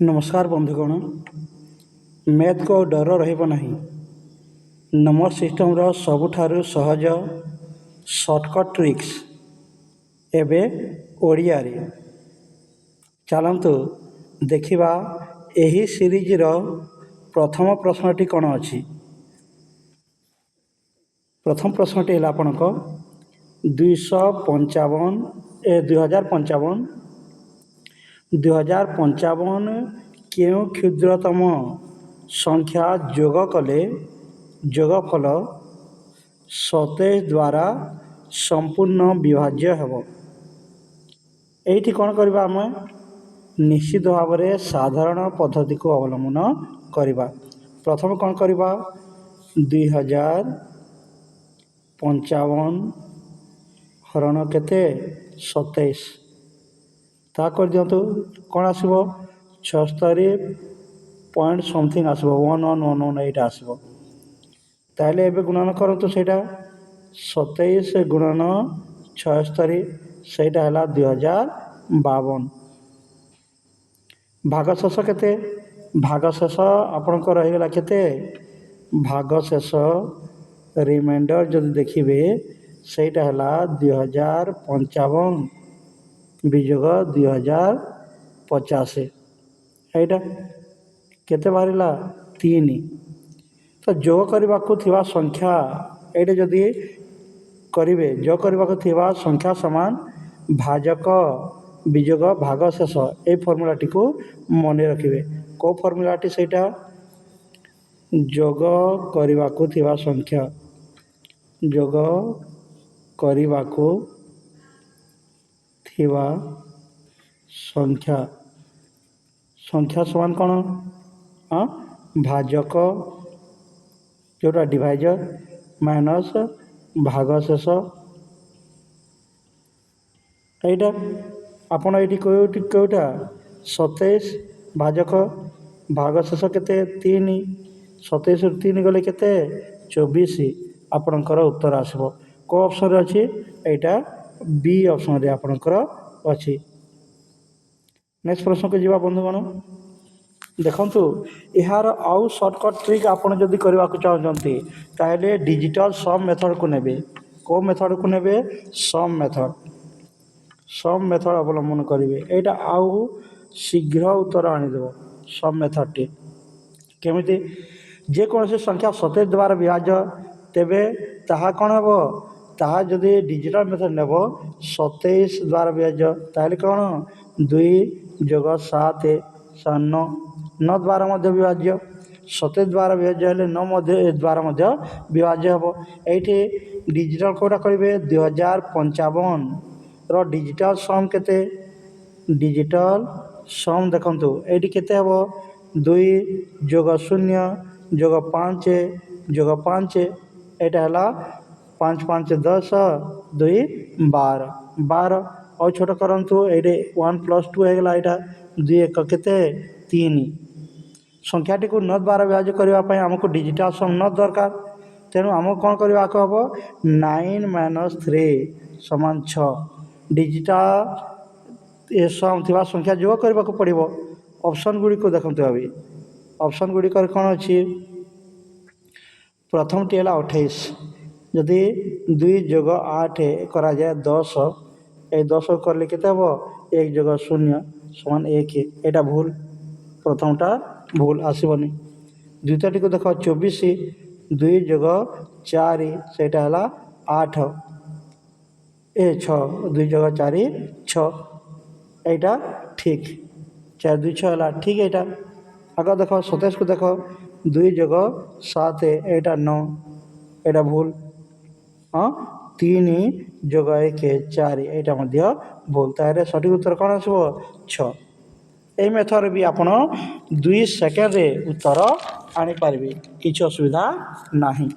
नमस्कार बंधुगण मैथ को डर रही नंबर सिस्टम सबुठारु सहज शॉर्टकट ट्रिक्स एबे ओडिया रे चलतु देखिबा एही सीरीज रो प्रथम प्रश्नटी कौन अछि। प्रथम प्रश्नटी है आपणक 2055 केउ क्षुद्रतम संख्या जोग कले जोगफल 27 द्वारा संपूर्ण विभाज्य हेब। एठी कौन करबा आम निश्चित भाव में साधारण पद्धति को अवलंबन करबा। प्रथम कौन करबा 2055 हरण केते 27 ता कर दियंतु कौन आसबो 76 पॉइंट समथिंग आसबो 1118 आसबो। ताहले एबे गुणन करंतु सेटा 27 गुणन 76 सेटा हला 2052। भागशेष केते भागशेष आपनकर रहिगला केते भागशेष रिमाइंडर जदि देखिबे सेटा हला 2055 विजोग 2050 एटा केते बाहरिला 3। तो जोग करने को थिबा संख्या ये जदि करेंगे जोग करने को थिबा संख्या समान भाजक विजोग भागशेष ये फर्मूलाटी को मन रखिए। को फर्मूलाटी सेटा जोग करने को थिबा संख्या जोग करने को थिबा संख्या संख्या समान कौन भाजक जोटा डिवाइजर माइनस भागशेष एटा आपण ये कौटा 27 भाजक भागशेष केते 3 27 रु 3 गले केते 24 आपणकर उत्तर आसबो। को ऑप्शन रे अछि एटा बी ऑप्शन रे आपणकर अछि। नेक्स्ट प्रश्न को जीवा बंधुगण देखंतु यार आउ शॉर्टकट ट्रिक आपन जदि करबा को चाहजंती ताहले डिजिटल सम मेथड को नेबे। को मेथड को नेबे सम मेथड अवलंबन करेंगे। एटा आउ शीघ्र उत्तर आनीदेव सम मेथड टी केमिति जेकोसी संख्या 27 द्वारा विभाज्य तेबे ताहा कौन हम ताहा जदि डिजिटल मेथड नेब 27 द्वारा विभाज्य ताहले कौन 2 जोग 7 9 9 द्वारा मध्य विभाज्य 27 द्वारा विभाज्य हेले 9 द्वारा मध्य विभाज्य हम। ये डिजिटल कोटा करेंगे 2055 रो डिजिटल सम केते डिजिटल सम देखंतु एटी केते हम 2 जोग 0 जोग 5 जोग 5 एटा हला 5 5 10 2 12 12 और छोट करंतु एटे 1 + 2 हेगला एटा 2 1 केते 3 संख्याटी को 9 द्वारा विभाज्य करबा पय हमको डिजिटल सम 9 दरकार। तेणु आमको कौन करबा को हबो 9 - 3 = 6 डिजिटल ए सम थिबा संख्या जोग करबा को पड़िबो। ऑप्शन गुडी को देखंतु अभी ऑप्शन गुडी कर कोन अछि प्रथम टी हला 28 जदि 2 जोग 8 करा जाय 10 ए 10 करले केते हबो 1 जोग 0 = 1 एटा भूल प्रथमटा भूल आसीबनी। द्वितीयटी को देखो 24 2 जोग 4 सेटा हला 8 ए 6 2 जोग 4 6 एटा ठीक 4 2 6 हला ठीक एटा। आगे देखो 27 को देखो 2 जोग 7 एटा 9 एटा भूल 3 जोग 1 4 एटा मध्य भूल तारे सठिक उत्तर कौन आसबो 6। ए मेथड भी आपण 2 सेकेंड रे उत्तर आनी पारबे किछ असुविधा नाही।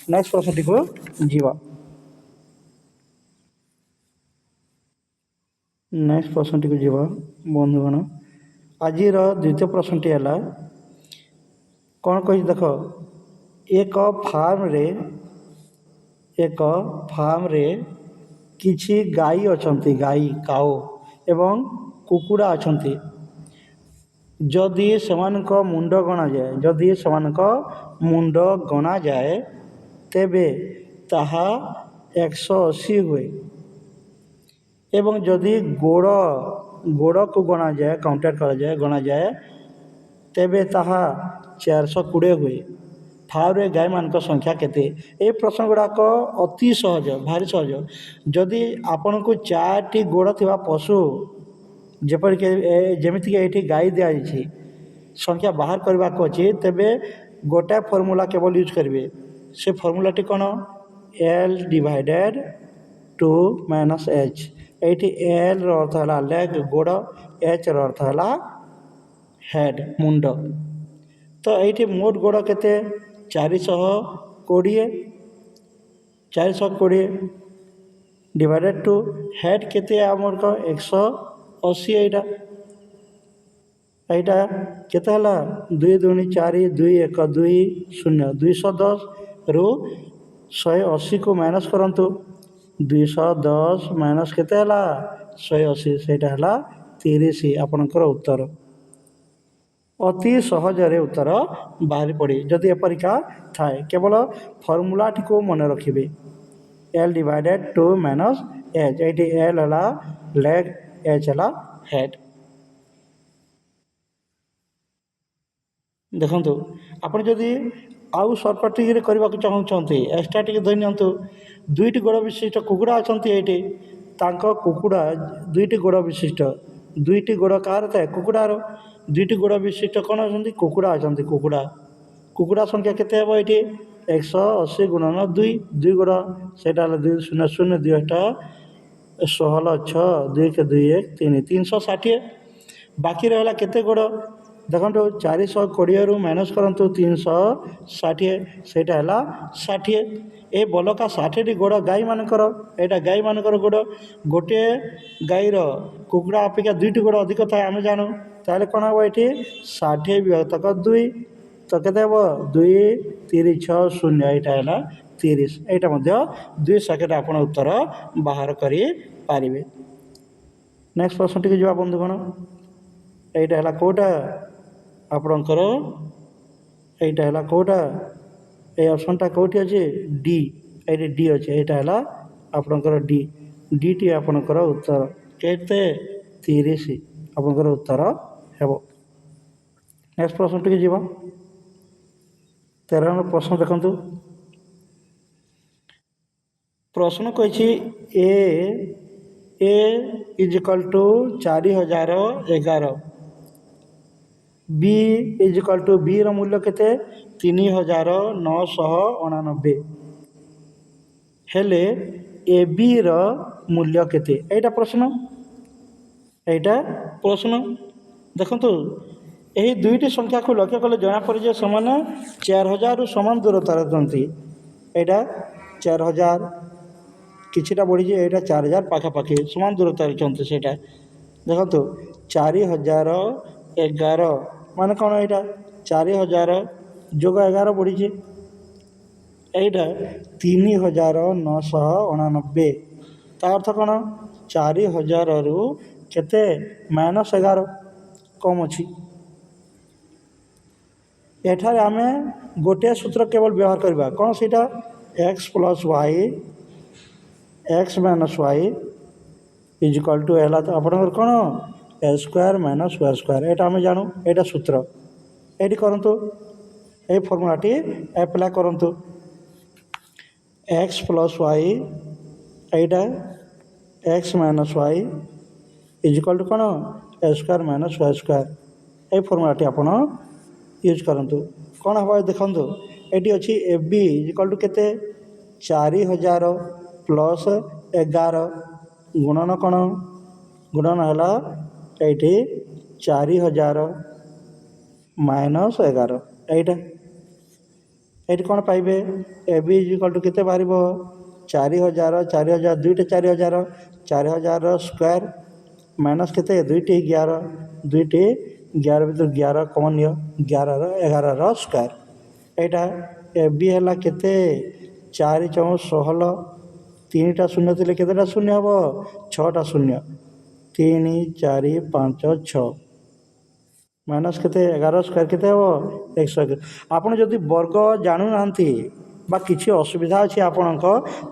नेक्स्ट प्रश्न टी को जीवा नेक्स्ट प्रश्न टी को जीवा बंधुगण आज द्वितीय प्रश्न टी है कौन कही देख एक फार्म रे किछि गाई अछंती गाई काओ एवं कुकुड़ा अछंती ଯଦି ସେମାନଙ୍କ ମୁଣ୍ଡ ଗଣାଯାଏ ଯଦି ସେମାନଙ୍କ ମୁଣ୍ଡ ଗଣାଯାଏ ତେବେ ତାହା 180 ହୁଏ ଏବଂ ଯଦି ଗୋଡ଼କୁ ଗଣାଯାଏ ତେବେ ତାହା 420 ହୁଏ। ଫାଉରେ ଗାଈମାନଙ୍କ ସଂଖ୍ୟା କେତେ? ଏ ପ୍ରଶ୍ନ ଗୁଡ଼ାକ ଅତି ସହଜ, ଭାରି ସହଜ। ଯଦି ଆପଣଙ୍କୁ 4ଟି ଗୋଡ଼ ଥିବା ପଶୁ ଯେପରିକି ଯେମିତିକି ଏଇଠି ଗାଈ ଦିଆଯାଇଛି ସଂଖ୍ୟା ବାହାର କରିବାକୁ ଅଛି, ତେବେ ଗୋଟାଏ ଫର୍ମୁଲା କେବଳ ୟୁଜ୍ କରିବେ। ସେ ଫର୍ମୁଲାଟି କ'ଣ? L divided 2 minus H। ଏଇଠି Lର ଅର୍ଥ ହେଲା ଲେଗ୍ ଗୋଡ଼, Hର ଅର୍ଥ ହେଲା ହେଡ଼୍ ମୁଣ୍ଡ। ତ ଏଇଠି ମୋଟ ଗୋଡ଼ କେତେ? 420 ଡିଭାଇଡେଡ଼ 2 ହେଡ଼୍ କେତେ ଆମର 180। এইটা କେତେ ହେଲା? 2 2 4 2 1 2 0 210ରୁ 180କୁ ମାଇନସ୍ କରନ୍ତୁ। 210 ମାଇନସ୍ କେତେ ହେଲା? 180, ସେଇଟା ହେଲା 30। ଆପଣଙ୍କର ଉତ୍ତର ଅତି ସହଜରେ ଉତ୍ତର ବାହାରି ପଡ଼େ ଯଦି ଏପରିକା ଥାଏ। କେବଳ ଫର୍ମୁଲାଟିକୁ ମନେ ରଖିବେ। L divided 2 minus H। ଏଇଠି L ହେଲା ଲେଗ୍, H ହେଲା ହେଡ଼୍। ଦେଖନ୍ତୁ, ଆପଣ ଯଦି ଆଉ ସର୍ଟକଟ୍ରେ କରିବାକୁ ଚାହୁଁଛନ୍ତି, ଏକ୍ସଟ୍ରା ଟିକେ ଧରି ନିଅନ୍ତୁ। 2ଟି ଗୋଡ଼ ବିଶିଷ୍ଟ କୁକୁଡ଼ା ଅଛନ୍ତି ଏଇଠି। ତାଙ୍କ କୁକୁଡ଼ା 2ଟି ଗୋଡ଼ ବିଶିଷ୍ଟ। 2ଟି ଗୋଡ଼ କାହାର ଥାଏ? କୁକୁଡ଼ାର। 2ଟି ଗୋଡ଼ ବିଶିଷ୍ଟ କ'ଣ ଅଛନ୍ତି? କୁକୁଡ଼ା ଅଛନ୍ତି। କୁକୁଡ଼ା ସଂଖ୍ୟା କେତେ ହେବ ଏଇଠି? 180 ଗୁଣନ 2 ଗୋଡ଼, ସେଇଟା ହେଲା 2 0 0 2 16 6 2 2 1 3 360। ବାକି ରହିଲା କେତେ ଗୋଡ଼? ଦେଖନ୍ତୁ, 420ରୁ ମାଇନସ୍ କରନ୍ତୁ 360, ସେଇଟା ହେଲା 60। ଏ ବଲକା 60ଟି ଗୋଡ଼ ଗାଈମାନଙ୍କର। ଏଇଟା ଗାଈମାନଙ୍କର ଗୋଡ଼। ଗୋଟିଏ ଗାଈର କୁକୁଡ଼ା ଅପେକ୍ଷା 2ଟି ଗୋଡ଼ ଅଧିକ ଥାଏ ଆମେ ଜାଣୁ। ତାହେଲେ କ'ଣ ହେବ ଏଇଠି? 60 ବିଭକ୍ତକ 2, ତ କେତେ ହେବ? 2 3 6 0, ଏଇଟା ହେଲା 30। ଏଇଟା ମଧ୍ୟ 2 ସେକେଣ୍ଡ ଆପଣ ଉତ୍ତର ବାହାର କରିପାରିବେ। ନେକ୍ସଟ ପ୍ରଶ୍ନଟିକୁ ଯିବା ବନ୍ଧୁଗଣ। ଏଇଟା ହେଲା କେଉଁଟା? ଆପଣଙ୍କର ଏଇଟା ହେଲା କେଉଁଟା? এই ଅପସନ୍ଟା କେଉଁଠି ଅଛି? ଡି। ଏଇଠି ଡି ଅଛି। ଏଇଟା ହେଲା ଆପଣଙ୍କର ଡି। ଡିଟି ଆପଣଙ୍କର ଉତ୍ତର। କେତେ? 30 ଆପଣଙ୍କର ଉତ୍ତର ହେବ। ନେକ୍ସଟ ପ୍ରଶ୍ନଟିକି ଯିବା। 13 ନମ୍ବର ପ୍ରଶ୍ନ ଦେଖନ୍ତୁ। ପ୍ରଶ୍ନ କହିଛି A is equal to 4011, B is equal to ବିର ମୂଲ୍ୟ କେତେ? 3989। ହେଲେ ଏ ବିର ମୂଲ୍ୟ କେତେ? ଏଇଟା ପ୍ରଶ୍ନ। ଦେଖନ୍ତୁ, ଏହି ଦୁଇଟି ସଂଖ୍ୟାକୁ ଲକ୍ଷ୍ୟ କଲେ ଜଣାପଡ଼େ ଯେ ସେମାନେ 4000ରୁ ସମାନ ଦୂରତାରେ ଅଛନ୍ତି। ଏଇଟା 4000, କିଛିଟା ବଢ଼ିଛି, ଏଇଟା 4000 ପାଖାପାଖି ସମାନ ଦୂରତାରେ ଅଛନ୍ତି। ସେଇଟା ଦେଖନ୍ତୁ, 4011 ମାନେ କ'ଣ? ଏଇଟା 4000 ଯୋଗ 11 ବଢ଼ିଛି। ଏଇଟା 3989। ତା ଅର୍ଥ କ'ଣ? 4000ରୁ କେତେ? ମାଇନସ୍ 11 କମ୍ ଅଛି। ଏଠାରେ ଆମେ ଗୋଟିଏ ସୂତ୍ର କେବଳ ବ୍ୟବହାର କରିବା। କ'ଣ ସେଇଟା? x plus y x minus y is equal to ହେଲା ତ ଆପଣଙ୍କର କ'ଣ? a square minus y square. ଏଇଟା ଆମେ ଜାଣୁ, ଏଇଟା ସୂତ୍ର। ଏଇଠି କରନ୍ତୁ, এই ଫର୍ମୁଲାଟି ଆପ୍ଲାଏ କରନ୍ତୁ। x ପ୍ଲସ୍ y, এইটা x minus y is equal to କ'ଣ? a square minus y square. এই ଫର୍ମୁଲାଟି ଆପଣ ୟୁଜ୍ କରନ୍ତୁ। କ'ଣ ହେବ ଦେଖନ୍ତୁ, ଏଠି ଅଛି ଏ ବି ଇଜ୍ ଇକ୍ୱାଲ୍ ଟୁ କେତେ? 4000 ପ୍ଲସ୍ 11 ଗୁଣନ କ'ଣ? ଗୁଣନ ହେଲା ଏଇଠି 4000 ମାଇନସ୍ 11। ଏଇଠି କ'ଣ ପାଇବେ? ଏ ବି ଇଜ୍ ଇକ୍ୱାଲ୍ ଟୁ କେତେ ବାହାରିବ? 4000 ଦୁଇଟା 4000ର ସ୍କୋୟାର୍ ମାଇନସ୍ କେତେ? 2ଟି 11, 2ଟି 11 ଭିତରୁ 11 କମନ୍ ନିଅ, 11ର ସ୍କୋୟାର୍। ଏଇଟା ଏ ବି ହେଲା କେତେ? 4 4 16, 3ଟା ଶୂନ୍ୟ ଥିଲେ କେତେଟା ଶୂନ୍ୟ ହେବ? 6ଟା ଶୂନ୍ୟ। 3 4 5 6 ମାଇନସ୍ କେତେ 11 ସ୍କୋୟାର କେତେ ହେବ 100। ଆପଣ ଯଦି ବର୍ଗ ଜାଣୁନାହାନ୍ତି ବା କିଛି ଅସୁବିଧା ଅଛି ଆପଣଙ୍କ,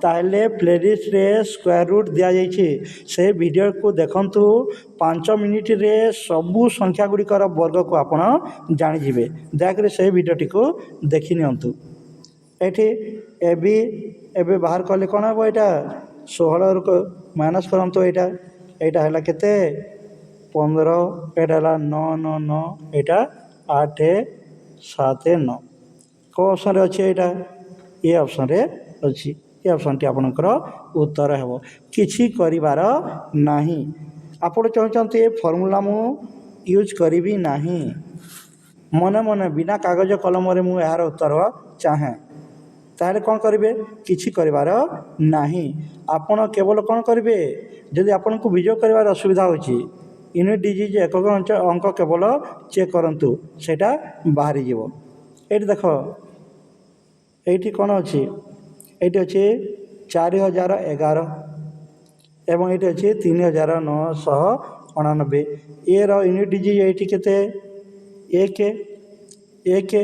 ତାହେଲେ ପ୍ଲେଲିଷ୍ଟରେ ସ୍କୋୟାର ରୁଟ୍ ଦିଆଯାଇଛି, ସେହି ଭିଡ଼ିଓକୁ ଦେଖନ୍ତୁ। 5 ମିନିଟରେ ସବୁ ସଂଖ୍ୟା ଗୁଡ଼ିକର ବର୍ଗକୁ ଆପଣ ଜାଣିଯିବେ। ଦୟାକରି ସେହି ଭିଡ଼ିଓଟିକୁ ଦେଖିନିଅନ୍ତୁ। ଏଠି ଏବେ ବାହାର କଲେ କ'ଣ ହେବ? ଏଇଟା 16ରୁ ମାଇନସ୍ କରନ୍ତୁ। ଏଇଟା ହେଲା କେତେ? 15। ଏଇଟା ହେଲା 9 9 9, ଏଇଟା 8 7 9। କେଉଁ ଅପସନ୍ରେ ଅଛି? ଏଇଟା ଏ ଅପସନ୍ରେ ଅଛି। ଏ ଅପସନ୍ଟି ଆପଣଙ୍କର ଉତ୍ତର ହେବ। କିଛି କରିବାର ନାହିଁ। ଆପଣ ଚାହୁଁଛନ୍ତି ଏ ଫର୍ମୁଲା ମୁଁ ୟୁଜ୍ କରିବି ନାହିଁ, ମନେ ମନେ ବିନା କାଗଜ କଲମରେ ମୁଁ ଏହାର ଉତ୍ତର ଚାହେଁ, ତାହେଲେ କ'ଣ କରିବେ? କିଛି କରିବାର ନାହିଁ। ଆପଣ କେବଳ କ'ଣ କରିବେ? ଯଦି ଆପଣଙ୍କୁ ବିଯୋଗ କରିବାର ଅସୁବିଧା ହେଉଛି, ୟୁନିଟ୍ ଡିଜିଟ୍ ଏକକ ଅଙ୍କ କେବଳ ଚେକ୍ କରନ୍ତୁ, ସେଇଟା ବାହାରିଯିବ। ଏଇଠି ଦେଖ, ଏଇଠି କ'ଣ ଅଛି? ଏଇଠି ଅଛି 4011 ଏବଂ ଏଇଠି ଅଛି 3989। ଏର ୟୁନିଟ୍ ଡିଜିଟ୍ ଏଇଠି କେତେ? 1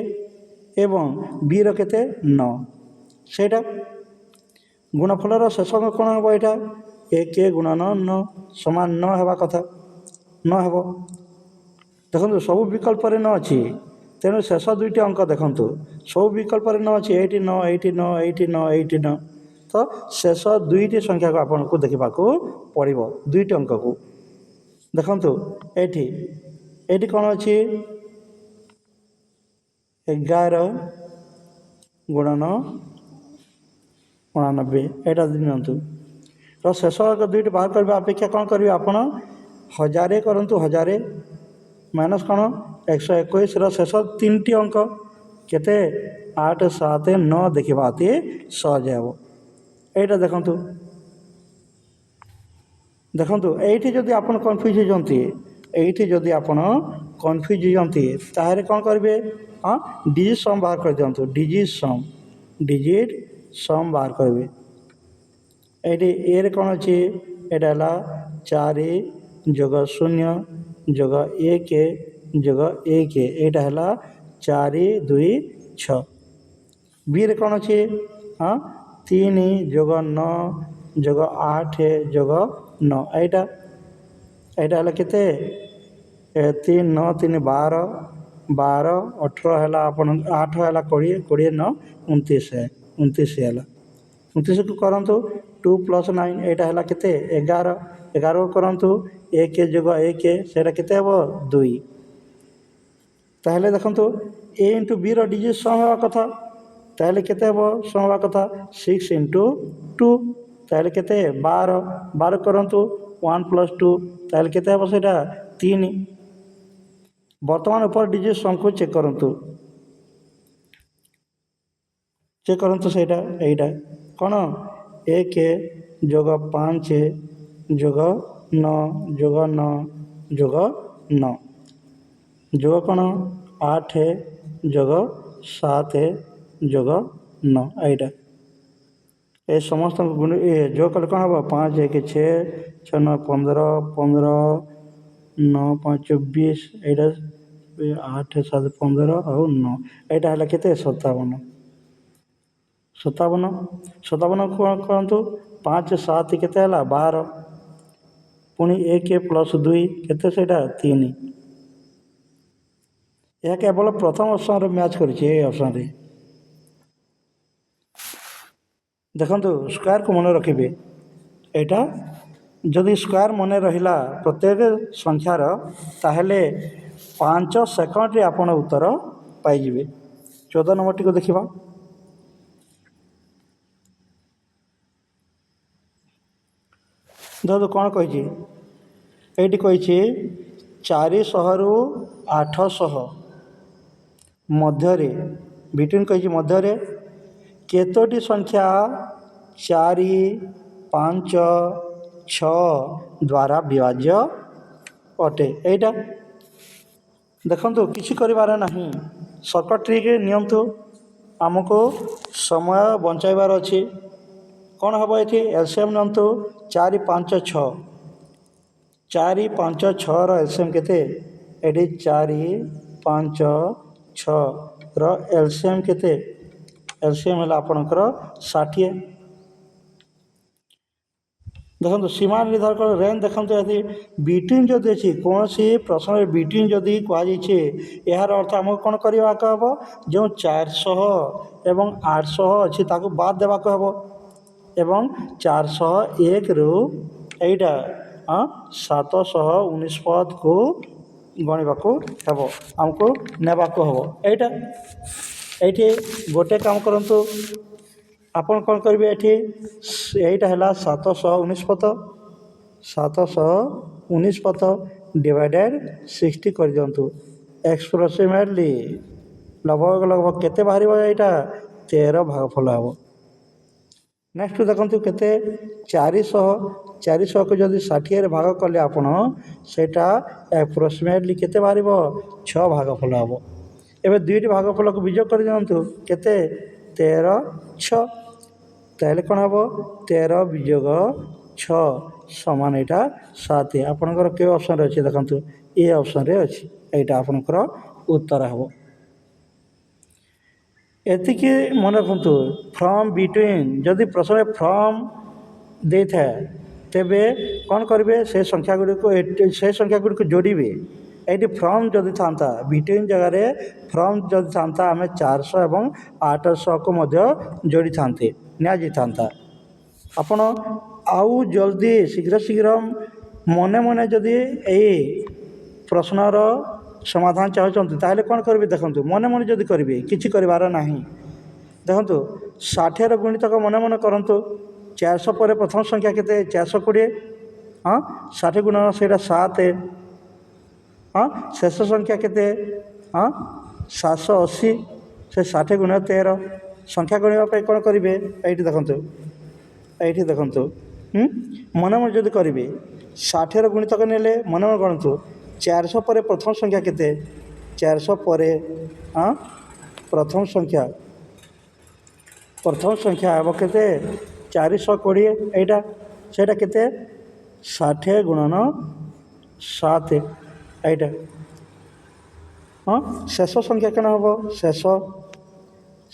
ଏବଂ ବିର କେତେ? 9। ସେଇଟା ଗୁଣଫଳର ଶେଷ ଅଙ୍କ କ'ଣ ହେବ? ଏଇଟା 1 ଗୁଣନ 9 ସମାନ 9 ହେବା କଥା, 9 ହେବ। ଦେଖନ୍ତୁ ସବୁ ବିକଳ୍ପରେ 9 ଅଛି, ତେଣୁ ଶେଷ ଦୁଇଟି ଅଙ୍କ ଦେଖନ୍ତୁ, ସବୁ ବିକଳ୍ପରେ 9 ଅଛି। ଏଇଠି 9, ଏଇଠି 9, ଏଇଠି 9, ଏଇଠି 9। ତ ଶେଷ ଦୁଇଟି ସଂଖ୍ୟାକୁ ଆପଣଙ୍କୁ ଦେଖିବାକୁ ପଡ଼ିବ, ଦୁଇଟି ଅଙ୍କକୁ। ଦେଖନ୍ତୁ ଏଇଠି କ'ଣ ଅଛି? 11 ଗୁଣନ 89, ଏଇଟା ନିଅନ୍ତୁ। ତ ଶେଷ ଦୁଇଟି ବାହାର କରିବା ଅପେକ୍ଷା କ'ଣ କରିବେ ଆପଣ? 1000 କରନ୍ତୁ। 1000 ମାଇନସ୍ କ'ଣ? 121ର ଶେଷ ତିନିଟି ଅଙ୍କ କେତେ? 8 7 9 ଦେଖିବା ଅତି ସହଜ ହେବ। ଏଇଟା ଦେଖନ୍ତୁ, ଏଇଠି ଯଦି ଆପଣ କନଫ୍ୟୁଜ୍ ହେଇଛନ୍ତି, ତାହେଲେ କ'ଣ କରିବେ? ଡିଜିଟ୍ ସମ୍ ବାହାର କରିଦିଅନ୍ତୁ। ଡିଜିଟ୍ ସମ୍ ବାହାର କରିବେ। ଏଇଠି ଏରେ କ'ଣ ଅଛି? ଏଇଟା ହେଲା 4 ଯୋଗ 0 ଯୋଗ 1 ଯୋଗ 1, ଏଇଟା ହେଲା 4 2 6। ବିରେ କ'ଣ ଅଛି? 3 ଯୋଗ 9 ଯୋଗ 8 ଯୋଗ 9, ଏଇଟା ହେଲା କେତେ? 3 9 3 12 12 18 ହେଲା, ଆପଣ 8 ହେଲା 20 20 9 29 ହେଲା। 29କୁ କରନ୍ତୁ 2 + 9, ଏଇଟା ହେଲା କେତେ? 11 11କୁ କରନ୍ତୁ 1 ଯୋଗ 1, ସେଇଟା କେତେ ହେବ? 2। ତାହେଲେ ଦେଖନ୍ତୁ a × bର ଡିଜିଟ୍ ସମ୍ ହେବା କଥା, ତାହେଲେ କେତେ ହେବ? ସମ୍ ହେବା କଥା 6 × 2, ତାହେଲେ କେତେ? 12 12 କରନ୍ତୁ 1 + 2, ତାହେଲେ କେତେ ହେବ? ସେଇଟା 3। ବର୍ତ୍ତମାନ ଉପର ଡିଜିଟ୍ ସମ୍କୁ ଚେକ୍ କରନ୍ତୁ। ସେଇଟା ଏଇଟା କ'ଣ? 1 ଯୋଗ 5 ଯୋଗ 9 ଯୋଗ 9 ଯୋଗ 9 ଯୋଗ କ'ଣ? 8 ଯୋଗ 7 ଯୋଗ 9, ଏଇଟା ଏ ସମସ୍ତଙ୍କୁ ଯୋଗ କଲେ କ'ଣ ହେବ? 5 1 6 6 9 15 15 9 5 24, ଏଇଟା 8 7 15 ଆଉ 9, ଏଇଟା ହେଲା କେତେ? 57 କ'ଣ କରନ୍ତୁ? 5 7 କେତେ ହେଲା? 12, ପୁଣି 1 + 2 କେତେ? ସେଇଟା 3। ଏହା କେବଳ ପ୍ରଥମ ଅପସନ୍ରେ ମ୍ୟାଚ୍ କରିଛି। ଏ ଅପସନ୍ରେ ଦେଖନ୍ତୁ ସ୍କୋୟାରକୁ ମନେ ରଖିବେ। ଏଇଟା ଯଦି ସ୍କୋୟାର ମନେ ରହିଲା ପ୍ରତ୍ୟେକ ସଂଖ୍ୟାର, ତାହେଲେ 5 ସେକେଣ୍ଡରେ ଆପଣ ଉତ୍ତର ପାଇଯିବେ। 14 ନମ୍ବରଟିକୁ ଦେଖିବା। ଦେଖନ୍ତୁ କ'ଣ କହିଛି? ଏଇଠି କହିଛି 400ରୁ 800 ମଧ୍ୟରେ, ବିଟୁଇନ୍ କହିଛି ମଧ୍ୟରେ କେତୋଟି ସଂଖ୍ୟା 4 5 6 ଦ୍ୱାରା ବିଭାଜ୍ୟ ଅଟେ? ଏଇଟା ଦେଖନ୍ତୁ କିଛି କରିବାର ନାହିଁ, ସର୍ଟକଟ୍ ଟ୍ରିକ୍ ନିଅନ୍ତୁ। ଆମକୁ ସମୟ ବଞ୍ଚାଇବାର ଅଛି। କ'ଣ ହେବ? ଏଠି ଏଲସିଏମ୍ ନିଅନ୍ତୁ। 4 5 6, 4 5 6ର ଏଲସିଏମ୍ କେତେ? ଏଠି 4 5 6ର ଏଲସିଏମ୍ କେତେ? ଏଲସିଏମ୍ ହେଲା ଆପଣଙ୍କର 60। ଦେଖନ୍ତୁ ସୀମା ନିର୍ଦ୍ଧାର କର ରେଞ୍ଜ। ଦେଖନ୍ତୁ ଏଠି ବିଟୁଇନ୍ ଯଦି ଅଛି କୌଣସି ପ୍ରଶ୍ନରେ ବିଟୁଇନ୍ ଯଦି କୁହାଯାଇଛି, ଏହାର ଅର୍ଥ ଆମକୁ କ'ଣ କରିବାକୁ ହେବ? ଯେଉଁ 400 ଏବଂ 800 ଅଛି ତାକୁ ବାଦ୍ ଦେବାକୁ ହେବ ଏବଂ 401ରୁ ଏଇଟା 719 ପଦକୁ ଗଣିବାକୁ ହେବ, ଆମକୁ ନେବାକୁ ହେବ। ଏଇଠି ଗୋଟେ କାମ କରନ୍ତୁ, ଆପଣ କ'ଣ କରିବେ? ଏଇଟା ହେଲା 719 ପଦ, 719 ପଦ ଡିଭାଇଡେଡ଼ 60 କରିଦିଅନ୍ତୁ। ଏକ୍ସପ୍ରୋକ୍ସିମେଟଲି लगभग କେତେ ବାହାରିବ? ଏଇଟା 13 ଭାଗଫଳ ହେବ। ନେକ୍ସଟ ଦେଖନ୍ତୁ କେତେ? 400କୁ ଯଦି 60ରେ ଭାଗ କଲେ ଆପଣ ସେଇଟା ଆପ୍ରୋକ୍ସିମେଟଲି କେତେ ବାହାରିବ? 6 ଭାଗଫଳ ହେବ। ଏବେ ଦୁଇଟି ଭାଗଫଳକୁ ବିଯୋଗ କରିଦିଅନ୍ତୁ। କେତେ? 13 6। ତାହେଲେ କ'ଣ ହେବ? 13 ବିଯୋଗ 6 ସମାନ ଏଇଟା 7। ଆପଣଙ୍କର କେଉଁ ଅପସନ୍ରେ ଅଛି? ଦେଖନ୍ତୁ ଏ ଅପସନ୍ରେ ଅଛି। ଏଇଟା ଆପଣଙ୍କର ଉତ୍ତର ହେବ। ଏତିକି ମନେ ରଖନ୍ତୁ। ଫ୍ରମ୍ ବିଟୁଇନ୍ ଯଦି ପ୍ରଶ୍ନରେ ଫ୍ରମ୍ ଦେଇଥାଏ ତେବେ କ'ଣ କରିବେ? ସେ ସଂଖ୍ୟାଗୁଡ଼ିକୁ ଯୋଡ଼ିବେ। ଏଇଠି ଫ୍ରମ୍ ଯଦି ଥାନ୍ତା, ବିଟୁଇନ୍ ଜାଗାରେ ଫ୍ରମ୍ ଯଦି ଥାନ୍ତା, ଆମେ 400 ଏବଂ 800କୁ ମଧ୍ୟ ଯୋଡ଼ିଥାନ୍ତେ, ନିଆଯାଇଥାନ୍ତା। ଆପଣ ଆଉ ଜଲ୍ଦି ଶୀଘ୍ର ମନେ ଯଦି ଏଇ ପ୍ରଶ୍ନର ସମାଧାନ ଚାହୁଁଛନ୍ତି ତାହେଲେ କ'ଣ କରିବେ? ଦେଖନ୍ତୁ ମନେ ଯଦି କରିବେ, କିଛି କରିବାର ନାହିଁ। ଦେଖନ୍ତୁ 60ର ଗୁଣିତକ ମନେ କରନ୍ତୁ। 400 ପରେ ପ୍ରଥମ ସଂଖ୍ୟା କେତେ? 420। 60 ଗୁଣନ ସେଇଟା 7। ଶେଷ ସଂଖ୍ୟା କେତେ? 780। ସେ 60 ଗୁଣ 13। ସଂଖ୍ୟା ଗଣିବା ପାଇଁ କ'ଣ କରିବେ? ଏଇଠି ଦେଖନ୍ତୁ ମନେ ଯଦି କରିବେ, 60ର ଗୁଣିତକ ନେଲେ ମନେ ଗଣନ୍ତୁ। 400 ପରେ ପ୍ରଥମ ସଂଖ୍ୟା କେତେ? 400 ପରେ ପ୍ରଥମ ସଂଖ୍ୟା ହେବ କେତେ? 420। ସେଇଟା କେତେ? 60 ଗୁଣନ 7। ଏଇଟା ଶେଷ ସଂଖ୍ୟା କ'ଣ ହେବ?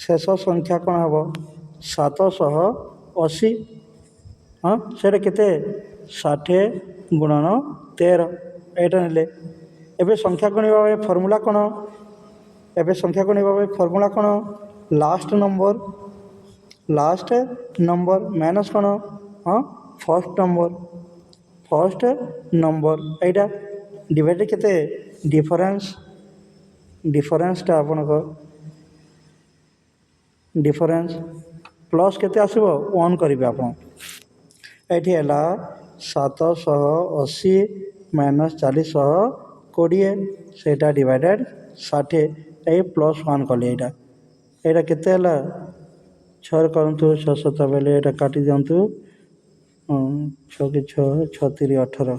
ଶେଷ ସଂଖ୍ୟା କ'ଣ ହେବ? 780। ସେଇଟା କେତେ? 60 ଗୁଣନ 13। ଏଇଟା ନେଲେ। ଏବେ ସଂଖ୍ୟା ଗଣିବା ପାଇଁ ଫର୍ମୁଲା କ'ଣ? ଲାଷ୍ଟ ନମ୍ବର ମାଇନସ୍ କ'ଣ? First number. ଏଇଟା ଡିଭାଇଡେଡ଼ କେତେ? ଡିଫରେନ୍ସଟା ଆପଣଙ୍କ ଡିଫରେନ୍ସ ପ୍ଲସ୍ କେତେ ଆସିବ? 1 କରିବେ ଆପଣ। ଏଇଠି ହେଲା 780 ମାଇନସ୍ 420, ସେଇଟା ଡିଭାଇଡେଡ଼ 60। ଏଇ +1 କଲେ ଏଇଟା କେତେ ହେଲା? 6 କରନ୍ତୁ। 6 7 ବେଲେ ଏଇଟା କାଟି ଦିଅନ୍ତୁ। 6 କି 6 6 3 18।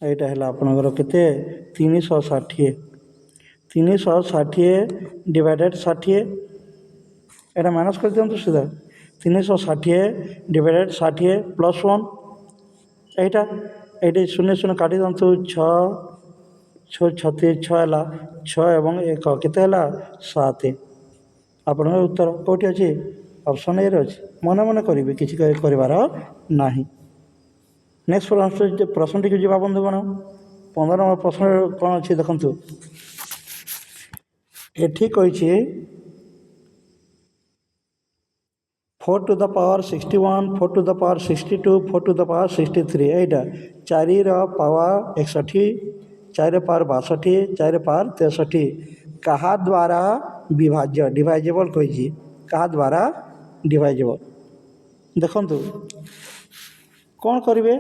ଏଇଟା ହେଲା ଆପଣଙ୍କର କେତେ? 360 ଡିଭାଇଡେଡ଼ 60। ଏଇଟା ମାଇନସ୍ କରିଦିଅନ୍ତୁ ସିଧା। 360 ଡିଭାଇଡେଡ଼ 60 +1। ଏଇଠି 0 0 କାଟି ଦିଅନ୍ତୁ। 6 ହେଲା। 6 ଏବଂ 1 କେତେ ହେଲା? 7। ଆପଣଙ୍କର ଉତ୍ତର କେଉଁଠି ଅଛି? ଅପସନ୍ ଏରେ ଅଛି। ମନେ କରିବେ, କିଛି କରିବାର ନାହିଁ। ନେକ୍ସଟ ପ୍ରଶ୍ନଟିକୁ ଯିବା ବନ୍ଧୁଗଣ। 15 ନମ୍ବର ପ୍ରଶ୍ନରେ କ'ଣ ଅଛି ଦେଖନ୍ତୁ। ଏଠି କହିଛି 4 to the power 61, 4 to the power 62, 4 to the power 63। ଏଇଟା 4ର ପାୱାର 61, 4ର ପାୱାର 62, 4ର ପାୱାର 63 କାହା ଦ୍ୱାରା ବିଭାଜ୍ୟ? ଡିଭାଇଜେବଲ୍ କହିଛି। କାହା ଦ୍ୱାରା ଡିଭାଇଜେବଲ୍? ଦେଖନ୍ତୁ କ'ଣ କରିବେ?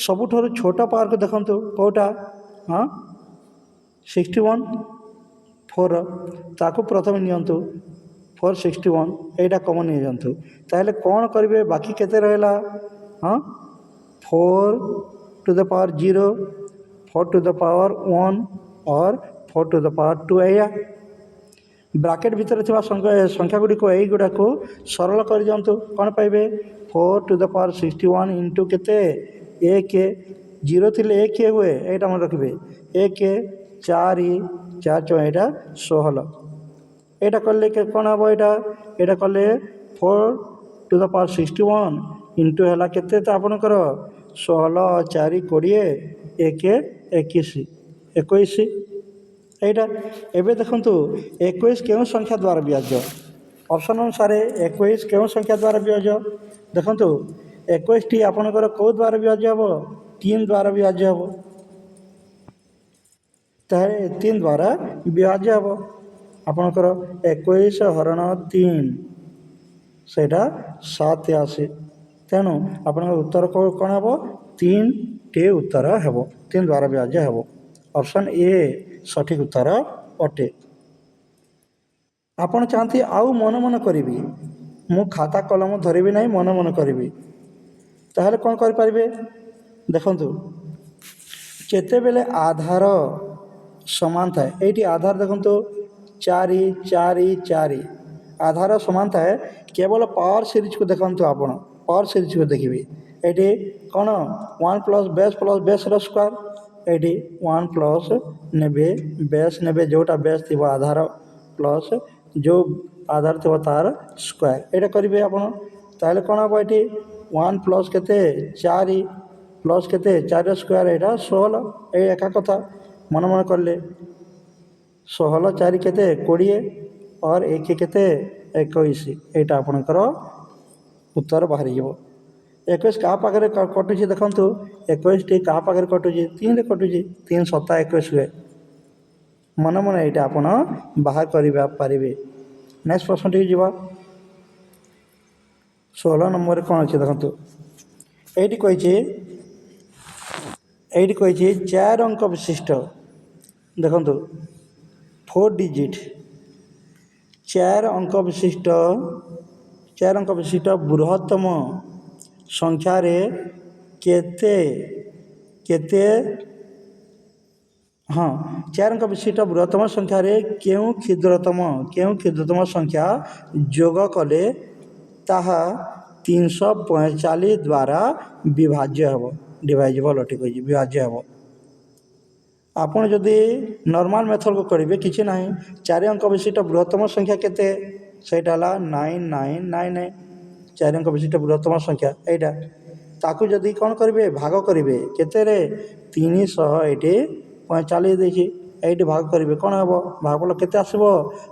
ସବୁଠାରୁ ଛୋଟ ପାୱାରକୁ ଦେଖନ୍ତୁ କେଉଁଟା? 61 4, ତାକୁ ପ୍ରଥମେ ନିଅନ୍ତୁ। 461 ଏଇଟା କମନ୍ ନେଇଯାଆନ୍ତୁ। ତାହେଲେ କ'ଣ କରିବେ? ବାକି କେତେ ରହିଲା? 4 to the power 0, 4 to the power 1 or 4 to the power 2। ଏଇଆ ବ୍ରାକେଟ୍ ଭିତରେ ଥିବା ସଂଖ୍ୟାଗୁଡ଼ିକୁ ଏଇଗୁଡ଼ାକୁ ସରଳ କରିଦିଅନ୍ତୁ। କ'ଣ ପାଇବେ? 4 to the power 61 ଇଣ୍ଟୁ କେତେ? 1 जीरो थिले एक हुए यहाँ मन रखिए 1 4 4 चौ यहाँ 16 यहाँ कले कौन हम यहाँ कले 4 टू द पावर 61 इंटू है केते तो आपणकर 16 4 20 1 21 21 यहाँ एवं देखु 21 क्यों संख्या द्वारा विभाज्य ऑप्शन अनुसार 21 क्यों संख्या द्वारा विभाज्य देखु 21 टी आपणकर कौ द्वारा विभाज्य हम 3 द्वारा विभाज्य हम ताहे 3 द्वारा विभाज्य हम आपणकर 21 हरण 3 सेटा 87 तेणु आपन उत्तर कौन हम 3 टी उत्तर हम 3 द्वारा विभाज्य हम ऑप्शन ए सठिक उत्तर अटे। आपण चाहती आउ मन मन करी मु खाता कलम धरबी ना मन मन करी ताहले कौन करें देखु केतेबेले आधार समान थाए ये आधार देखु 4 4 4 आधार समान थाए केवल पावर सीरीज को देखु आपण पावर सीरीज को देखिए ये कौन 1 प्लस बेस स्क्वायर ये 1 प्लस ने बेस ने जोटा बेस थी आधार प्लस जो आधार थी तार स्क्वायर यहाँ करेंगे आपड़ ताहले कौन हम ये 1 प्लस के 4 प्लस के 4 स्क्वायर यहाँ 16 ये एका कथा मन मन कले 16 4 के 20 और 1 के 21 यहाँ आपणकर उत्तर बाहरी 21 क्या पाखे कटुची देखु 21 टी क्या पाखे कटुची 3 कटुची 3 7 21 हुए मन मन यहाँ आपड़ बाहर करें। नेक्स्ट प्रश्न टी जा 16 नंबर कौन अच्छे देखु ये कही 4 अंक विशिष्ट देखु 4 डिजिट 4 अंक विशिष्ट बृहत्तम संख्यार केते केते हाँ 4 अंक विशिष्ट बृहत्तम संख्यार क्यों क्षुद्रतम संख्या जोग कले ताहा 345 द्वारा विभाज्य हम डिवाइजेबल अटे कही विभाज्य हम आपन जदि नॉर्मल मेथड को करेंगे किसी ना 4 अंक विशिष्ट बृहत्तम संख्या केते सेटा 9999 4 अंक विशिष्ट बृहत्तम संख्या यहाँ ताकू जदि कौन करेंगे भाग करेंगे केते 345 देखिए ये भाग करेंगे कौन हम भागफल केते आसबो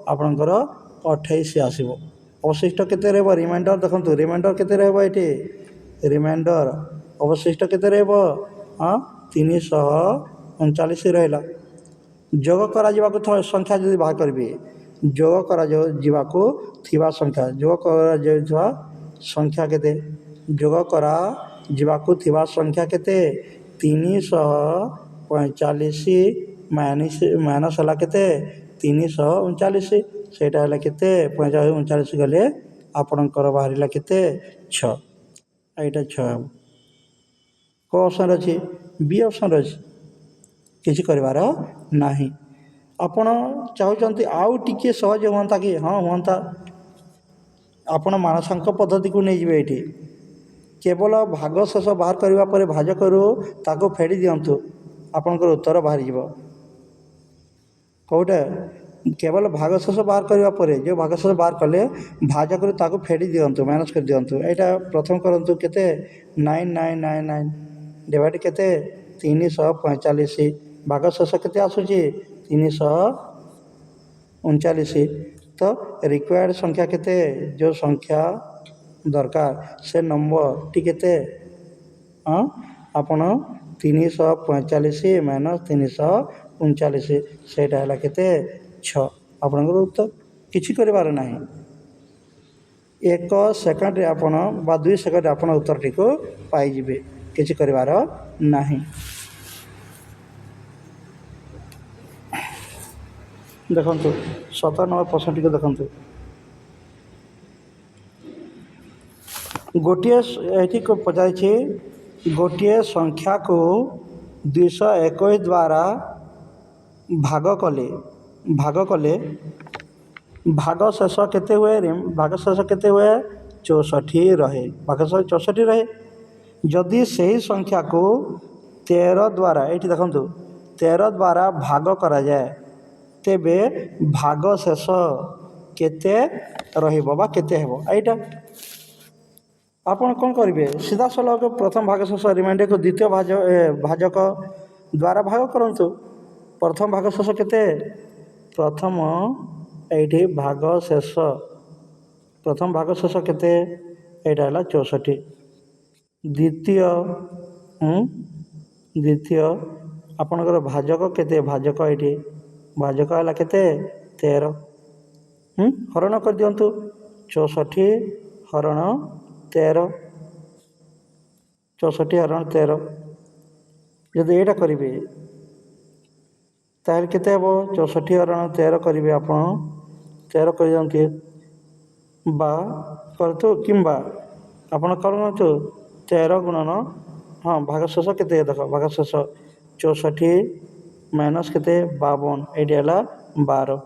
आपणकर 28 आसबो अवशिष्ट केते रहबो रिमाइंडर देखंतु रिमाइंडर केते रहबो ये रिमाइंडर अवशिष्ट केते रहबो हाँ 339 रहा जोग करा संख्या जदि बाहर करेंगे जोग करा थिबा संख्या जोग करा संख्या केते जोग करा थिबा संख्या केते 345 माइनस है केते 339 सेटा है केते 39 गले आपणकर बाहर केते 6 यहाँ 6 को ऑप्शन अच्छी बी ऑप्शन अच्छी किसी करार ना आपण चाहते आउ टिके सहज हाँ कि हाँ हाँ आपण मानसांक पद्धति को नहीं जाए ये केवल भाग शेष बाहर करने पर भाज करू ताको फेड़ी दिंतु आपणकर उत्तर बाहर जीव कौटा केवल भाग शेष बाहर करने पर जो भाग शेष बाहर कले भाज करू ताको फेड़ी दिंतु माइनस कर दिंतु यहाँ प्रथम करंतु केते 9999 डिवाइड केते 345 भाग शेष केते आसुची 339 तो रिक्वायर्ड संख्या केते जो संख्या दरकार से नंबर टी केते हाँ आपण 345 माइनस 339 सेटा है केते 6 आपणकर उत्तर किसी करार ना 1 सेकेंड आपण बा 2 सेकेंड आपण उत्तर टी को पाइबे किसी करार ना। देखु 17 नंबर प्रश्न टी देखु गोटे ये पचारे गोटे संख्या को 221 द्वारा भाग कले भाग शेष केते हुए भाग शेष केते हुए 64 रहे भाग शेष 64 रहे जदि सही संख्या को 13 ଦ୍ୱାରା ଏଇଠି ଦେଖନ୍ତୁ 13 ଦ୍ୱାରା ଭାଗ କରାଯାଏ ତେବେ ଭାଗ ଶେଷ କେତେ ରହିବ ବା କେତେ ହେବ ଏଇଟା ଆପଣ କ'ଣ କରିବେ ସିଧାସଳଖ ପ୍ରଥମ ଭାଗ ଶେଷ ରିମାଇଣ୍ଡରକୁ ଦ୍ୱିତୀୟ ଭାଜକ ଦ୍ୱାରା ଭାଗ କରନ୍ତୁ। ପ୍ରଥମ ଭାଗ ଶେଷ କେତେ ପ୍ରଥମ ଏଇଠି ଭାଗ ଶେଷ ପ୍ରଥମ ଭାଗ ଶେଷ କେତେ ଏଇଟା ହେଲା 64 ଦ୍ୱିତୀୟ ଆପଣଙ୍କର ଭାଜକ କେତେ ଭାଜକ ଏଇଠି ଭାଜକ ହେଲା କେତେ 13 ହରଣ କରିଦିଅନ୍ତୁ 64 ହରଣ 13 64 ହରଣ 13 ଯଦି ଏଇଟା କରିବେ ତାହେଲେ କେତେ ହେବ 64 ହରଣ 13 କରିବେ ଆପଣ 13 କରିଦିଅନ୍ତି ବା କରନ୍ତୁ କିମ୍ବା ଆପଣ କରନ୍ତୁ 13 ଗୁଣନ ହଁ ଭାଗ ଶେଷ କେତେ ଦେଖ ଭାଗ ଶେଷ 64 ମାଇନସ୍ କେତେ 52 ଏଇଠି ହେଲା 12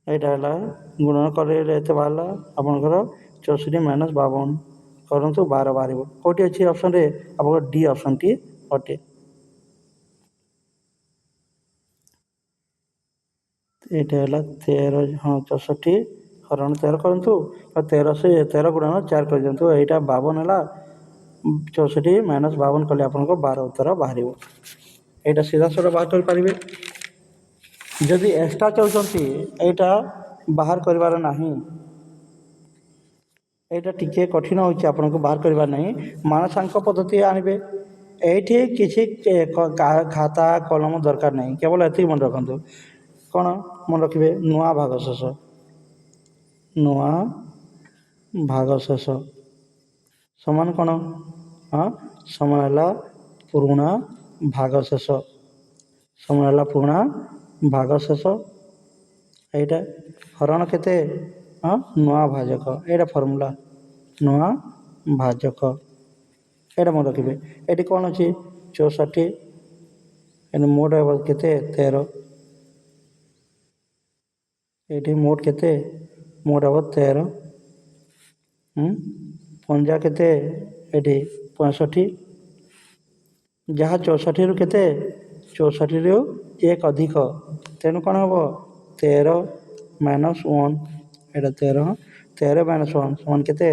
ଏଇଟା ହେଲା ଗୁଣନ କରିଲେ ଏତେ ବାହାରିଲା ଆପଣଙ୍କର 64 ମାଇନସ୍ 52 କରନ୍ତୁ 12 ବାହାରିବ କେଉଁଠି ଅଛି ଅପସନ୍ରେ ଆପଣଙ୍କର ଡି ଅପସନ୍ଟି ଅଟେ। ଏଇଟା ହେଲା 13 ହଁ 64 ହରଣ 13 କରନ୍ତୁ ଆଉ 13 ଗୁଣନ 4 କରିଦିଅନ୍ତୁ ଏଇଟା 52 ହେଲା 64 ମାଇନସ୍ 52 କଲେ ଆପଣଙ୍କ 12 ଉତ୍ତର ବାହାରିବ। ଏଇଟା ସିଧାସଳଖ ବାହାର କରିପାରିବେ। ଯଦି ଏକ୍ସଟ୍ରା ଚାହୁଁଛନ୍ତି ଏଇଟା ବାହାର କରିବାର ନାହିଁ ଏଇଟା ଟିକିଏ କଠିନ ହେଉଛି ଆପଣଙ୍କୁ ବାହାର କରିବାର ନାହିଁ ମାନସାଙ୍କ ପଦ୍ଧତି ଆଣିବେ ଏଇଠି କିଛି ଖାତା କଲମ ଦରକାର ନାହିଁ କେବଳ ଏତିକି ମନେ ରଖନ୍ତୁ କ'ଣ ମନେ ରଖିବେ ନୂଆ ଭାଗ ଶେଷ ସମାନ କ'ଣ ହଁ ସମାନ ହେଲା ପୁରୁଣା ଭାଗ ଶେଷ ଏଇଟା ହରଣ କେତେ ହଁ ନୂଆ ଭାଜକ ଏଇଟା ଫର୍ମୁଲା ନୂଆ ଭାଜକ ଏଇଟା ମନେ ରଖିବେ ଏଠି କ'ଣ ଅଛି 64 ଏଠି ମୋଟ ହେବ କେତେ 13 ଏଇଠି ମୋଟ କେତେ ମୋଟ ହେବ 13 ପଞ୍ଜା କେତେ ଏଠି 65 ଯାହା 64ରୁ କେତେ 64ରୁ 1 ଅଧିକ ତେଣୁ କ'ଣ ହେବ 13 ମାଇନସ୍ 1 ଏଇଟା 13 ମାଇନସ୍ 1 ସମାନ କେତେ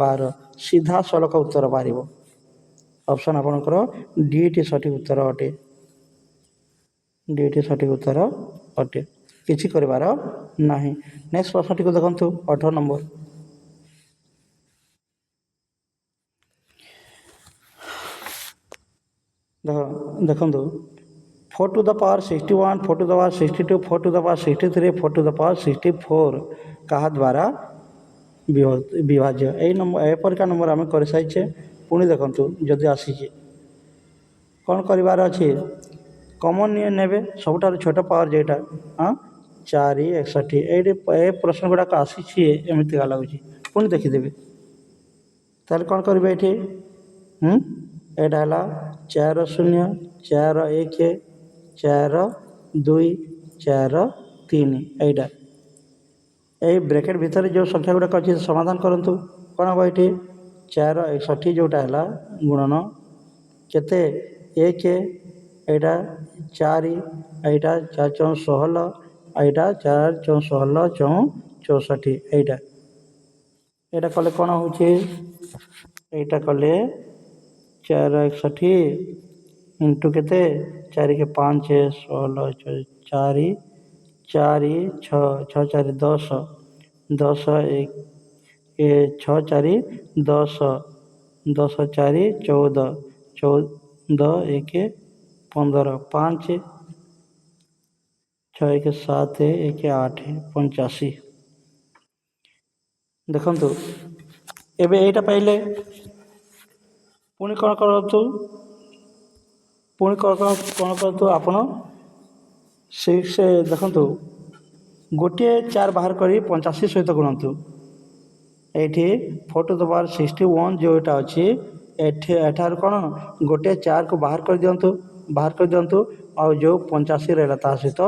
12 ସିଧାସଳଖ ଉତ୍ତର ବାହାରିବ ଅପସନ୍ ଆପଣଙ୍କର ଡିଟି ସଠିକ୍ ଉତ୍ତର ଅଟେ କିଛି କରିବାର ନାହିଁ। ନେକ୍ସଟ ପ୍ରଶ୍ନଟିକୁ ଦେଖନ୍ତୁ 18 ନମ୍ବର ଦେଖନ୍ତୁ 4 to the power 61 4 to the power 62 4 to the power 63 4 to the power 64 କାହା ଦ୍ୱାରା ବିଭାଜ୍ୟ ଏପରିକା ନମ୍ବର ଆମେ କରିସାରିଛେ ପୁଣି ଦେଖନ୍ତୁ ଯଦି ଆସିଛି କ'ଣ କରିବାର ଅଛି କମନ୍ ନେବେ ସବୁଠାରୁ ଛୋଟ ପାୱାର ଯେଟା 4 61 ଏଇଠି ଏ ପ୍ରଶ୍ନ ଗୁଡ଼ାକ ଆସିଛି ଏମିତିକା ଲାଗୁଛି ପୁଣି ଦେଖିଦେବେ ତାହେଲେ କ'ଣ କରିବେ ଏଇଠି ଏଇଟା ହେଲା 4 0 4 1 4 2 4 3 ଏଇଟା ଏଇ ବ୍ରେକେଟ୍ ଭିତରେ ଯେଉଁ ସଂଖ୍ୟା ଗୁଡ଼ାକ ଅଛି ସମାଧାନ କରନ୍ତୁ କ'ଣ ହେବ ଏଇଠି 4 61 ଯେଉଁଟା ହେଲା ଗୁଣନ କେତେ 1 ଏଇଟା 4 ଏଇଟା 4 ଚଉଁ 16 ଏଇଟା 4 ଚଉଁ 16 ଚଉଁ 64 ଏଇଟା କଲେ କ'ଣ ହେଉଛି ଏଇଟା କଲେ 4 61 ଇଣ୍ଟୁ କେତେ 4 କେ 5 16 4 4 6 6 4 10 10 6 4 10 10 4 14 14 1 15 5 6 1 7 1 8 85 ଦେଖନ୍ତୁ ଏବେ ଏଇଟା ପାଇଲେ ପୁଣି କ'ଣ କରନ୍ତୁ ଆପଣ ଦେଖନ୍ତୁ ଗୋଟିଏ 4 ବାହାର କରି 85 ସହିତ ଗୁଣନ୍ତୁ ଏଇଠି 4 to the power 61 ଯେଉଁଟା ଅଛି ଏଠାରୁ କ'ଣ ଗୋଟିଏ 4କୁ ବାହାର କରିଦିଅନ୍ତୁ ଆଉ ଯେଉଁ 85 ରହିଲା ତା ସହିତ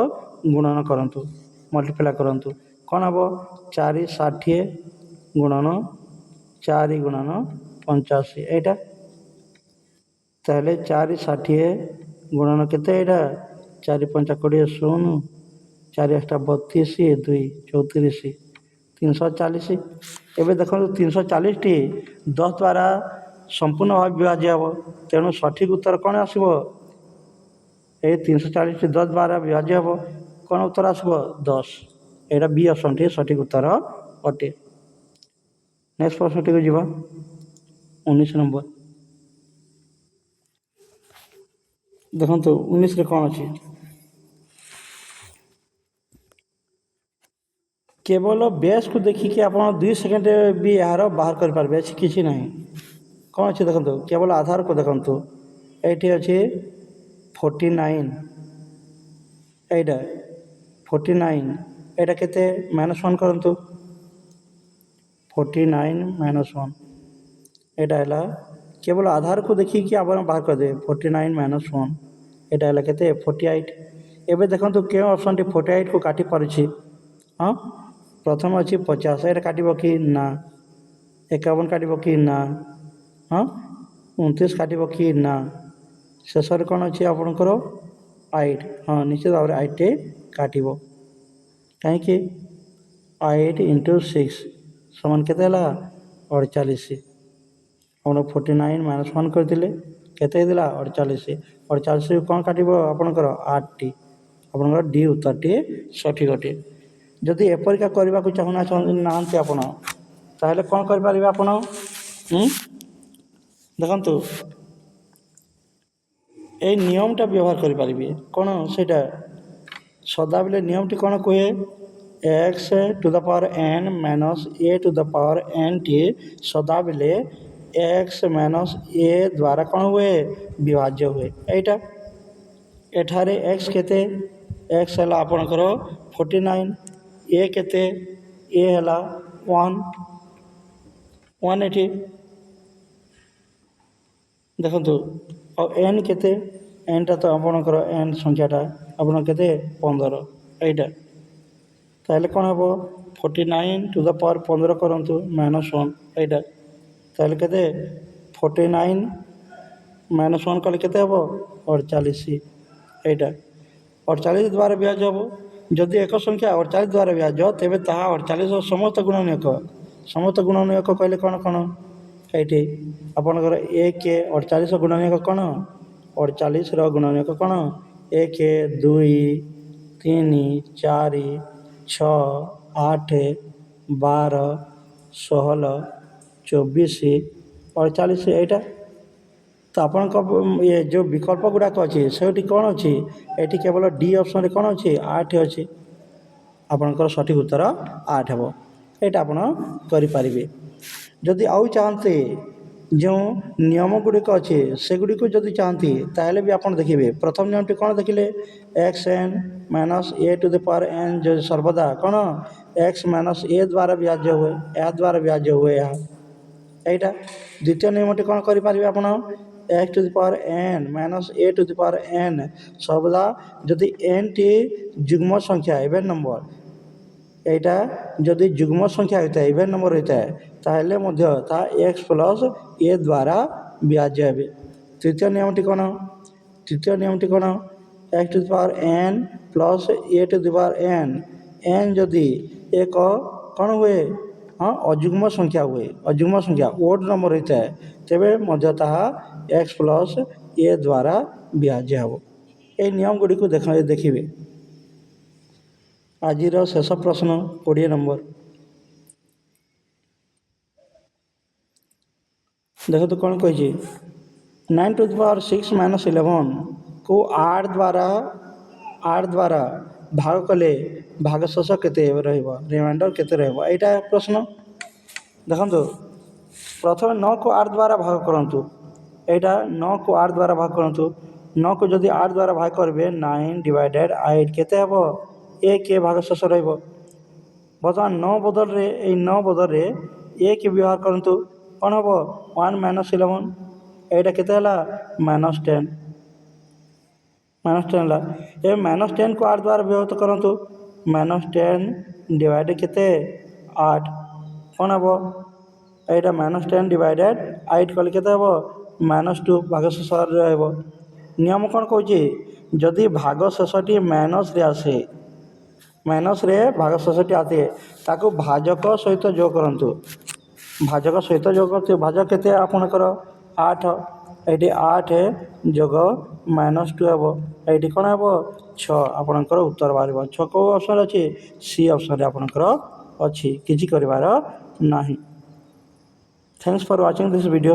ଗୁଣନ କରନ୍ତୁ ମଲ୍ଟିପ୍ଲାଏ କରନ୍ତୁ କ'ଣ ହେବ 4 60 ଗୁଣନ 4 ଗୁଣନ 85 ଏଇଟା ତାହେଲେ 4 60 ଗୁଣନ କେତେ ଏଇଟା 4 5 20 ଶୂନ 4 8 32 2 34 340। ଏବେ ଦେଖନ୍ତୁ 340ଟି 10 ଦ୍ୱାରା ସମ୍ପୂର୍ଣ୍ଣ ଭାବେ ବିଭାଜ୍ୟ ହେବ। ତେଣୁ ସଠିକ୍ ଉତ୍ତର କ'ଣ ଆସିବ? এই 340ଟି 10 ଦ୍ୱାରା ବିଭାଜ୍ୟ ହେବ। କ'ଣ ଉତ୍ତର ଆସିବ? 10। ଏଇଟା ବି ଅପସନ୍ଟି ସଠିକ୍ ଉତ୍ତର ଅଟେ। ନେକ୍ସଟ ପ୍ରଶ୍ନଟିକୁ ଯିବା 19 ନମ୍ବର। ଦେଖନ୍ତୁ 19ରେ କ'ଣ ଅଛି? କେବଳ ବେସ୍କୁ ଦେଖିକି ଆପଣ 2 ସେକେଣ୍ଡରେ ବି ଏହାର ବାହାର କରିପାରିବେ, କିଛି ନାହିଁ। କ'ଣ ଅଛି ଦେଖନ୍ତୁ, କେବଳ ଆଧାରକୁ ଦେଖନ୍ତୁ। ଏଇଠି ଅଛି 49, ଏଇଟା 49, ଏଇଟା କେତେ -1 କରନ୍ତୁ। 49 - 1 ଏଇଟା ହେଲା କେବଳ ଆଧାରକୁ ଦେଖିକି ଆପଣ ବାହାର କରିଦେବେ। 49 - 1 ଏଇଟା ହେଲା କେତେ 48। ଏବେ ଦେଖନ୍ତୁ କେଉଁ ଅପସନ୍ଟି 48କୁ କାଟି ପାରୁଛି? ହଁ, ପ୍ରଥମ ଅଛି 50, ଏଇଟା କାଟିବ କି ନା। 51 କାଟିବ କି ନା। ହଁ, 29 କାଟିବ କି ନା। ଶେଷରେ କ'ଣ ଅଛି ଆପଣଙ୍କର 8? ହଁ, ନିଶ୍ଚିତ ଭାବରେ 8ଟି କାଟିବ। କାହିଁକି? 8 × 6 ସମାନ କେତେ ହେଲା 48। ଆପଣ 49 - 1 କରିଥିଲେ କେତେ ହେଇଥିଲା 48। 48ରୁ କ'ଣ କାଟିବ ଆପଣଙ୍କର 8ଟି। ଆପଣଙ୍କର ଡି ଉତ୍ତରଟି ସଠିକ୍ ଅଟେ। ଯଦି ଏପରିକା କରିବାକୁ ଚାହୁଁନାହାନ୍ତି ଆପଣ, ତାହେଲେ କ'ଣ କରିପାରିବେ ଆପଣ? ଦେଖନ୍ତୁ ଏଇ ନିୟମଟା ବ୍ୟବହାର କରିପାରିବେ। କ'ଣ ସେଇଟା? ସଦାବେଳେ ନିୟମଟି କ'ଣ କୁହେ? x⁻n - a⁻n ଟି ସଦାବେଳେ x - a ଦ୍ୱାରା କ'ଣ ହୁଏ? ବିଭାଜ୍ୟ ହୁଏ। ଏଇଟା ଏଠାରେ x କେତେ? x ହେଲା ଆପଣଙ୍କର 49, a କେତେ? a ହେଲା 1 ଏଠି ଦେଖନ୍ତୁ। ଆଉ n କେତେ? nଟା ତ ଆପଣଙ୍କର n ସଂଖ୍ୟାଟା ଆପଣ କେତେ 15 ଏଇଟା। ତାହେଲେ କ'ଣ ହେବ? 49⁻15 କରନ୍ତୁ -1 ଏଇଟା। ତାହେଲେ କେତେ 49 - 1 କଲେ କେତେ ହେବ 48 ଏଇଟା। 48 ଦ୍ୱାରା ବିଭାଜ୍ୟ ହେବ। ଯଦି ଏକ ସଂଖ୍ୟା 48 ଦ୍ୱାରା ବିଭାଜ୍ୟ, ତେବେ ତାହା 48ର ସମସ୍ତ ଗୁଣନୀୟକ। ସମସ୍ତ ଗୁଣନୀୟକ କହିଲେ କ'ଣ କ'ଣ? ଏଇଠି ଆପଣଙ୍କର 1 48ର ଗୁଣନୀୟକ କ'ଣ? 48ର ଗୁଣନୀୟକ କ'ଣ? 1 2 3 4 6 8 12 16 24 48 ଏଇଟା। ତ ଆପଣଙ୍କ ଯେଉଁ ବିକଳ୍ପ ଗୁଡ଼ାକ ଅଛି ସେଇଠି କ'ଣ ଅଛି? ଏଠି କେବଳ ଡି ଅପସନ୍ରେ କ'ଣ ଅଛି? 8 ଅଛି। ଆପଣଙ୍କର ସଠିକ୍ ଉତ୍ତର 8 ହେବ। ଏଇଟା ଆପଣ କରିପାରିବେ। ଯଦି ଆଉ ଚାହାନ୍ତି ଯେଉଁ ନିୟମ ଗୁଡ଼ିକ ଅଛି ସେଗୁଡ଼ିକୁ ଯଦି ଚାହାନ୍ତି, ତାହେଲେ ବି ଆପଣ ଦେଖିବେ। ପ୍ରଥମ ନିୟମଟି କ'ଣ ଦେଖିଲେ? xn - a⁻n ଯଦି ସର୍ବଦା କ'ଣ x - a ଦ୍ୱାରା ବିଭାଜ୍ୟ ହୁଏ, ଏହା ଦ୍ୱାରା ବିଭାଜ୍ୟ ହୁଏ ଏହା। ଏଇଟା ଦ୍ୱିତୀୟ ନିୟମଟି କ'ଣ କରିପାରିବେ ଆପଣ? x⁻n - a⁻n ସର୍ବଦା ଯଦି nଟି ଯୁଗ୍ମ ସଂଖ୍ୟା ଇଭେନ୍ ନମ୍ବର, ଏଇଟା ଯଦି ଯୁଗ୍ମ ସଂଖ୍ୟା ହୋଇଥାଏ, ଇଭେନ୍ ନମ୍ବର ହୋଇଥାଏ, ତାହେଲେ ମଧ୍ୟ ତାହା x + a ଦ୍ୱାରା ବିଭାଜ୍ୟ ହେବେ। ତୃତୀୟ ନିୟମଟି କ'ଣ? ତୃତୀୟ ନିୟମଟି କ'ଣ? x⁻n + a⁻n n ଯଦି ଏକ କ'ଣ ହୁଏ? ହଁ, ଅଯୁଗ୍ମ ସଂଖ୍ୟା ହୁଏ। ଅଯୁଗ୍ମ ସଂଖ୍ୟା ଓଡ୍ ନମ୍ବର ହୋଇଥାଏ, ତେବେ ମଧ୍ୟ ତାହା x + a ଦ୍ୱାରା ବିଭାଜ୍ୟ ହେବ। ଏହି ନିୟମ ଗୁଡ଼ିକୁ ଦେଖିବେ। ଆଜିର ଶେଷ ପ୍ରଶ୍ନ 20 ନମ୍ବର। ଦେଖନ୍ତୁ କ'ଣ କହିଛି? 9⁶ - 11କୁ 8 ଦ୍ୱାରା ଭାଗ କଲେ ଭାଗଶେଷ କେତେ ରହିବ? ରିମାଇଣ୍ଡର କେତେ ରହିବ? ଏଇଟା ପ୍ରଶ୍ନ। ଦେଖନ୍ତୁ ପ୍ରଥମେ 9କୁ 8 ଦ୍ୱାରା ଭାଗ କରନ୍ତୁ। ଏଇଟା 9କୁ 8 ଦ୍ୱାରା ଭାଗ କରନ୍ତୁ। 9କୁ ଯଦି 8 ଦ୍ୱାରା ଭାଗ କରିବେ 9/8 କେତେ ହେବ? 1 ଭାଗଶେଷ ରହିବ। ବର୍ତ୍ତମାନ 9 ବଦଳରେ ଏଇ 9 ବଦଳରେ 1 ବ୍ୟବହାର କରନ୍ତୁ। କ'ଣ ହେବ? 1 - 11 ଏଇଟା କେତେ ହେଲା? -10 ହେଲା। ଏବେ -10କୁ 8 ଦ୍ୱାରା ବିଭକ୍ତ କରନ୍ତୁ। -10 କେତେ? 8 କ'ଣ ହେବ? ଏଇଟା -10/8 କଲେ କେତେ ହେବ? -2 ଭାଗ ଶେଷରେ ରହିବ। ନିୟମ କ'ଣ କହୁଛି, ଯଦି ଭାଗ ଶେଷଟି ମାଇନସ୍ରେ ଆସେ, ମାଇନସ୍ରେ ଭାଗ ଶେଷଟି ଆସେ, ତାକୁ ଭାଜକ ସହିତ ଯୋଗ କରନ୍ତୁ। ଭାଜକ ସହିତ ଯୋଗ କରୁଛୁ, ଭାଜକ କେତେ ଆପଣଙ୍କର 8, ଏଇଠି 8 ଯୋଗ -2 ହେବ, ଏଇଠି କ'ଣ ହେବ 6, ଆପଣଙ୍କର ଉତ୍ତର ବାହାରିବ। 6 କେଉଁ ଅପସନ୍ରେ ଅଛି? ସି ଅପସନ୍ରେ ଆପଣଙ୍କର ଅଛି, କିଛି କରିବାର ନାହିଁ। Thanks for watching this video.